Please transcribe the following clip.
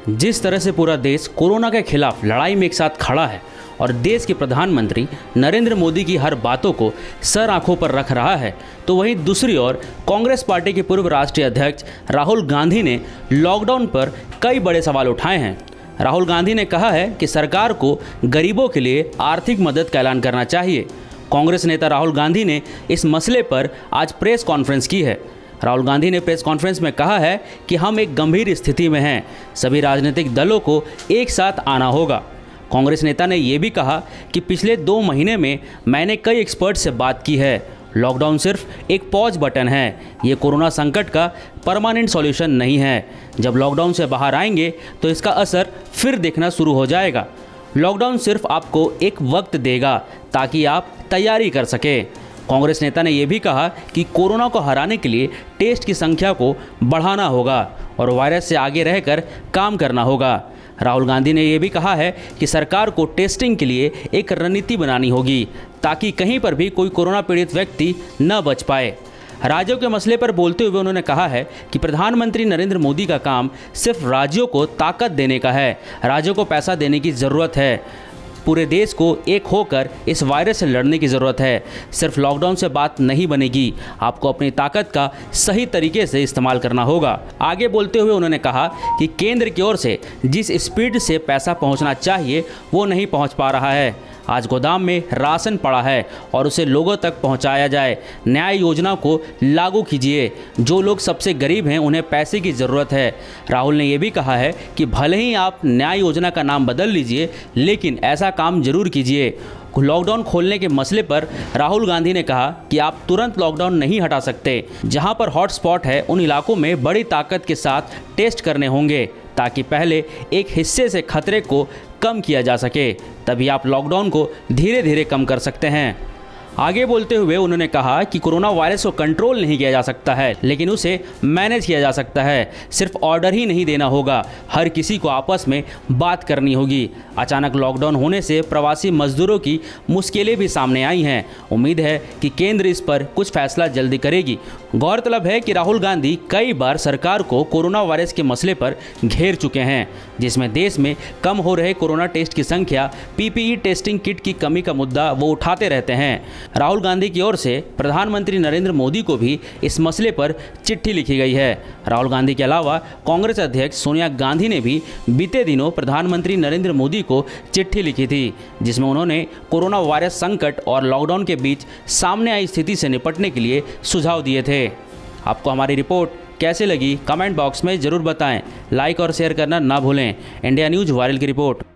जिस तरह से पूरा देश कोरोना के खिलाफ लड़ाई में एक साथ खड़ा है और देश के प्रधानमंत्री नरेंद्र मोदी की हर बातों को सर आंखों पर रख रहा है, तो वहीं दूसरी ओर कांग्रेस पार्टी के पूर्व राष्ट्रीय अध्यक्ष राहुल गांधी ने लॉकडाउन पर कई बड़े सवाल उठाए हैं। राहुल गांधी ने कहा है कि सरकार को गरीबों के लिए आर्थिक मदद का ऐलान करना चाहिए। कांग्रेस नेता राहुल गांधी ने इस मसले पर आज प्रेस कॉन्फ्रेंस की है। राहुल गांधी ने प्रेस कॉन्फ्रेंस में कहा है कि हम एक गंभीर स्थिति में हैं, सभी राजनीतिक दलों को एक साथ आना होगा। कांग्रेस नेता ने यह भी कहा कि पिछले 2 महीने में मैंने कई एक्सपर्ट से बात की है। लॉकडाउन सिर्फ एक पॉज बटन है, ये कोरोना संकट का परमानेंट सॉल्यूशन नहीं है। जब लॉकडाउन से बाहर आएंगे तो इसका असर फिर दिखना शुरू हो जाएगा। लॉकडाउन सिर्फ आपको एक वक्त देगा ताकि आप तैयारी कर सकें। कांग्रेस नेता ने यह भी कहा कि कोरोना को हराने के लिए टेस्ट की संख्या को बढ़ाना होगा और वायरस से आगे रहकर काम करना होगा। राहुल गांधी ने यह भी कहा है कि सरकार को टेस्टिंग के लिए एक रणनीति बनानी होगी ताकि कहीं पर भी कोई कोरोना पीड़ित व्यक्ति न बच पाए। राज्यों के मसले पर बोलते हुए उन्होंने कहा है कि प्रधानमंत्री नरेंद्र मोदी का काम सिर्फ राज्यों को ताकत देने का है, राज्यों को पैसा देने की ज़रूरत है। पूरे देश को एक होकर इस वायरस से लड़ने की ज़रूरत है। सिर्फ लॉकडाउन से बात नहीं बनेगी, आपको अपनी ताकत का सही तरीके से इस्तेमाल करना होगा। आगे बोलते हुए उन्होंने कहा कि केंद्र की ओर से जिस स्पीड से पैसा पहुंचना चाहिए वो नहीं पहुंच पा रहा है। आज गोदाम में राशन पड़ा है और उसे लोगों तक पहुंचाया जाए। न्याय योजना को लागू कीजिए, जो लोग सबसे गरीब हैं उन्हें पैसे की ज़रूरत है। राहुल ने यह भी कहा है कि भले ही आप न्याय योजना का नाम बदल लीजिए, लेकिन ऐसा काम जरूर कीजिए। लॉकडाउन खोलने के मसले पर राहुल गांधी ने कहा कि आप तुरंत लॉकडाउन नहीं हटा सकते। जहां पर हॉटस्पॉट है उन इलाकों में बड़ी ताकत के साथ टेस्ट करने होंगे ताकि पहले एक हिस्से से खतरे को कम किया जा सके, तभी आप लॉकडाउन को धीरे धीरे कम कर सकते हैं। आगे बोलते हुए उन्होंने कहा कि कोरोना वायरस को कंट्रोल नहीं किया जा सकता है, लेकिन उसे मैनेज किया जा सकता है। सिर्फ ऑर्डर ही नहीं देना होगा, हर किसी को आपस में बात करनी होगी। अचानक लॉकडाउन होने से प्रवासी मजदूरों की मुश्किलें भी सामने आई हैं। उम्मीद है कि केंद्र इस पर कुछ फैसला जल्दी करेगी। गौरतलब है कि राहुल गांधी कई बार सरकार को कोरोना वायरस के मसले पर घेर चुके हैं, जिसमें देश में कम हो रहे कोरोना टेस्ट की संख्या, PPE टेस्टिंग किट की कमी का मुद्दा वो उठाते रहते हैं। राहुल गांधी की ओर से प्रधानमंत्री नरेंद्र मोदी को भी इस मसले पर चिट्ठी लिखी गई है। राहुल गांधी के अलावा कांग्रेस अध्यक्ष सोनिया गांधी ने भी बीते दिनों प्रधानमंत्री नरेंद्र मोदी को चिट्ठी लिखी थी, जिसमें उन्होंने कोरोना वायरस संकट और लॉकडाउन के बीच सामने आई स्थिति से निपटने के लिए सुझाव दिए थे। आपको हमारी रिपोर्ट कैसे लगी कमेंट बॉक्स में ज़रूर बताएं। लाइक और शेयर करना ना भूलें। इंडिया न्यूज़ वायरल की रिपोर्ट।